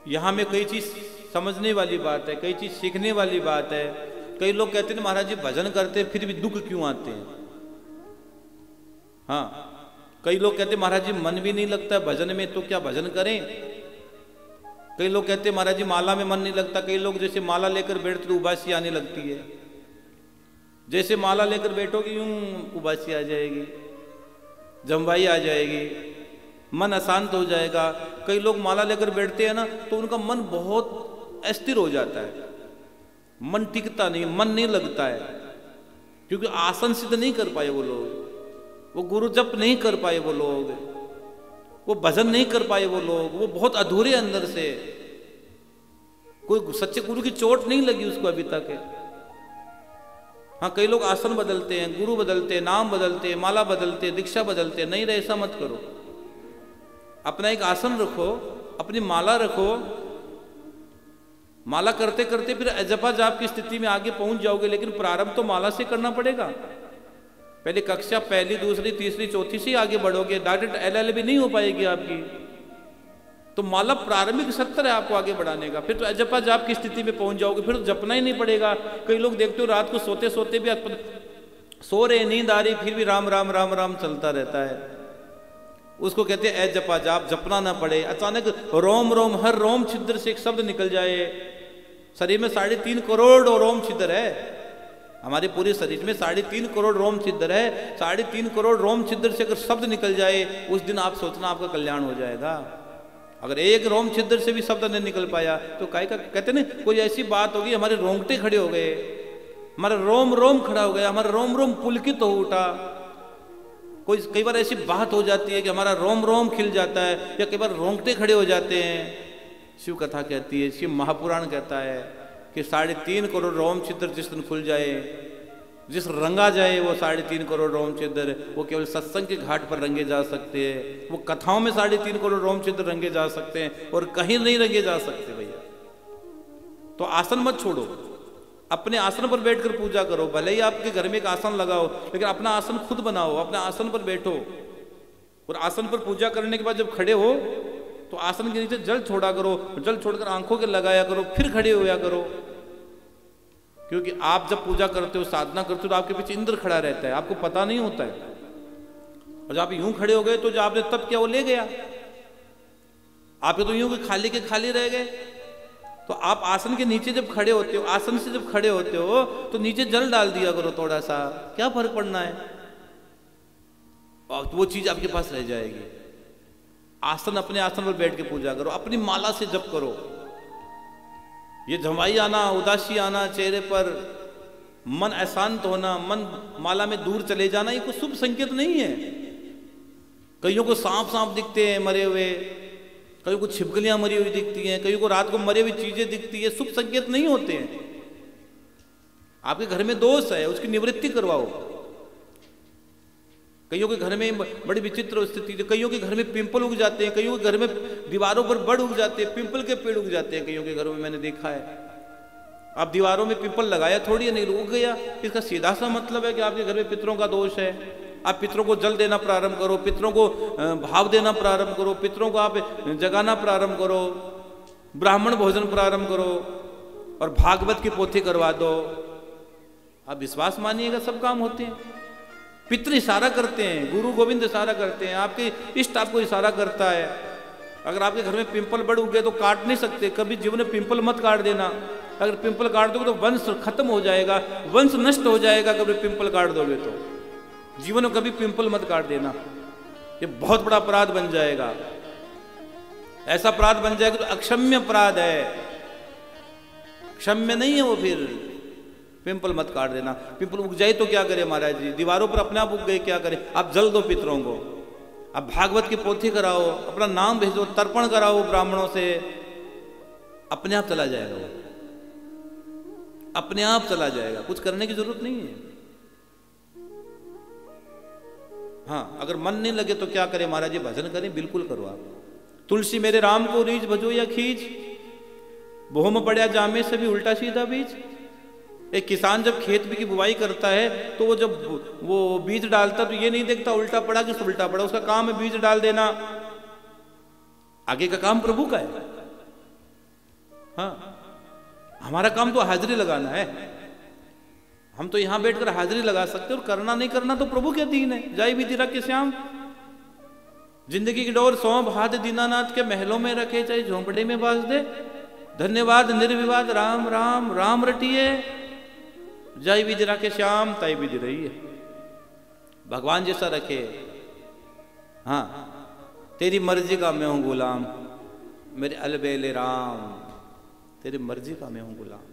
यहाँ में कई चीज समझने वाली बात है, कई चीज सीखने वाली बात है। कई लोग कहते हैं महाराज जी भजन करते फिर भी दुख क्यों आते हैं। हाँ, कई लोग कहते हैं महाराज जी मन भी नहीं लगता भजन में, तो क्या भजन करें। कई लोग कहते हैं महाराज जी माला में मन नहीं लगता। कई लोग जैसे माला लेकर बैठते तो उबासी आने लगती है, जैसे माला लेकर बैठोगे यूं उबासी आ जाएगी, जमवाई आ जाएगी, मन अशांत हो जाएगा। कई लोग माला लेकर बैठते हैं ना तो उनका मन बहुत अस्थिर हो जाता है, मन टिकता नहीं, मन नहीं लगता है, क्योंकि आसन सिद्ध नहीं कर पाए वो लोग, वो गुरु जप नहीं कर पाए वो लोग, वो भजन नहीं कर पाए वो लोग, वो बहुत अधूरे अंदर से। कोई सच्चे गुरु की चोट नहीं लगी उसको अभी तक है। हाँ, कई लोग आसन बदलते हैं, गुरु बदलते हैं, नाम बदलते हैं, माला बदलते हैं, दीक्षा बदलते हैं। नहीं रहे, ऐसा मत करो। अपना एक आसन रखो, अपनी माला रखो, माला करते करते फिर जपा जाप की स्थिति में आगे पहुंच जाओगे। लेकिन प्रारंभ तो माला से करना पड़ेगा। पहले कक्षा पहली, दूसरी, तीसरी, चौथी से आगे बढ़ोगे, डायरेक्ट LLB नहीं हो पाएगी आपकी। तो माला प्रारंभिक सत्र है आपको आगे बढ़ाने का। फिर तो जपा जाप की स्थिति में पहुंच जाओगे, फिर तो जपना ही नहीं पड़ेगा। कई लोग देखते हो रात को सोते सोते भी सो रहे, नींद आ रही, फिर भी राम राम राम राम चलता रहता है। उसको कहते हैं जपा जाप, जपना ना पड़े। अचानक रोम रोम, हर रोम छिद्र से एक शब्द निकल जाए। शरीर में 3.5 करोड़ रोम छिद्र है। हमारे पूरे शरीर में 3.5 करोड़ रोम छिद्र है। 3.5 करोड़ रोम छिद्र से अगर शब्द निकल जाए, उस दिन आप सोचना आपका कल्याण हो जाएगा। अगर एक रोम छिद्र से भी शब्द नहीं निकल पाया तो काय का कहते ना, कोई ऐसी बात होगी हमारे रोंगटे खड़े हो गए, हमारा रोम रोम खड़ा हो गया, हमारा रोम रोम पुलकित हो उठा। कोई कई बार ऐसी बात हो जाती है कि हमारा रोम रोम खिल जाता है, या कई बार रोंगटे खड़े हो जाते हैं। शिव कथा कहती है, शिव महापुराण कहता है कि 3.5 करोड़ रोम छिद्र जिस दिन खुल जाए, जिस रंगा जाए वो 3.5 करोड़ रोम छिद्र, वो केवल सत्संग के घाट पर रंगे जा सकते हैं। वो कथाओं में 3.5 करोड़ रोम छिद्र रंगे जा सकते हैं और कहीं नहीं रंगे जा सकते भैया। तो आसन मत छोड़ो, अपने आसन पर बैठकर पूजा करो। भले ही आपके घर में एक आसन लगाओ, लेकिन अपना आसन खुद बनाओ, अपने आसन पर बैठो। और आसन पर पूजा करने के बाद जब खड़े हो तो आसन के नीचे जल छोड़ा करो, जल छोड़कर आंखों के लगाया करो, फिर खड़े होया करो। क्योंकि आप जब पूजा करते हो, साधना करते हो, तो आपके पीछे इंद्र खड़ा रहता है, आपको पता नहीं होता है। और जब आप यूं खड़े हो गए तो जो आपने तब किया वो ले गया, आप तो यूं के खाली रह गए। तो आप आसन के नीचे जब खड़े होते हो, आसन से जब खड़े होते हो तो नीचे जल डाल दिया करो थोड़ा सा, क्या फर्क पड़ना है, और वो चीज आपके पास रह जाएगी। आसन, अपने आसन पर बैठ के पूजा करो, अपनी माला से जप करो। ये जमाई आना, उदासी आना चेहरे पर, मन अशांत होना, मन माला में दूर चले जाना, ये कोई शुभ संकेत नहीं है। कईयों को सांप दिखते हैं मरे हुए, कईयों को छिपकलियां मरी हुई दिखती हैं, कईयों को रात को मरी हुई चीजें दिखती है, शुभ संकेत नहीं होते हैं। आपके घर में दोष है, उसकी निवृत्ति करवाओ। कईयों के घर में बड़ी विचित्र स्थिति, कईयों के घर में पिंपल उग जाते हैं, कईयों के घर में दीवारों पर बड़ उग जाते हैं, पिंपल के पेड़ उग जाते हैं कईयों के घरों में, मैंने देखा है। आप दीवारों में पिंपल लगाया थोड़ी है, नहीं उग गया। इसका सीधा सा मतलब है कि आपके घर में पितरों का दोष है। आप पितरों को जल देना प्रारंभ करो, पितरों को भाव देना प्रारंभ करो, पितरों को आप जगाना प्रारंभ करो, ब्राह्मण भोजन प्रारंभ करो और भागवत की पोथी करवा दो। आप विश्वास मानिएगा, सब काम होते हैं। पितृ इशारा करते हैं, गुरु गोविंद इशारा करते हैं, आपके इष्ट आपको इशारा करता है। अगर आपके घर में पिंपल बढ़ उग गए तो काट नहीं सकते, कभी जीवन में पिंपल मत काट देना। अगर पिंपल काट दोगे तो वंश खत्म हो जाएगा, वंश नष्ट हो जाएगा। कभी पिंपल काट दोगे तो जीवन में कभी पिंपल मत काट देना, ये बहुत बड़ा अपराध बन जाएगा। ऐसा अपराध बन जाएगा तो अक्षम्य अपराध है, क्षम्य नहीं है वो। फिर पिंपल मत काट देना। पिंपल उग जाए तो क्या करे महाराज जी, दीवारों पर अपने आप उग गए, क्या करे? आप जल दो पितरों को, आप भागवत की पोथी कराओ, अपना नाम भेजो, तर्पण कराओ ब्राह्मणों से, अपने आप चला जाएगा वो, अपने आप चला जाएगा, कुछ करने की जरूरत नहीं है। हाँ, अगर मन नहीं लगे तो क्या करें महाराज जी? भजन करें, बिल्कुल करो आप। तुलसी मेरे राम को रीझ भजो या खींच, भोम पड़ा जामे से भी उल्टा सीधा बीज। एक किसान जब खेत की बुवाई करता है तो वो जब वो बीज डालता तो ये नहीं देखता उल्टा पड़ा कि उल्टा पड़ा, उसका काम है बीज डाल देना, आगे का काम प्रभु का है। हाँ, हमारा काम तो हाजिरी लगाना है। हम तो यहां बैठकर हाजिरी लगा सकते और करना नहीं करना तो प्रभु के अधीन है। जय विधि रख के श्याम, जिंदगी की डोर सौंप हाथ दीनानाथ के महलों में रखे, चाहे झोंपड़े में बाज दे। धन्यवाद निर्विवाद राम राम राम रटिए, जय विधि रखे श्याम तय विधि रही है। भगवान जैसा रखे। हाँ, तेरी मर्जी का मैं हूं गुलाम, मेरे अलबेले राम, तेरी मर्जी का मैं हूं गुलाम।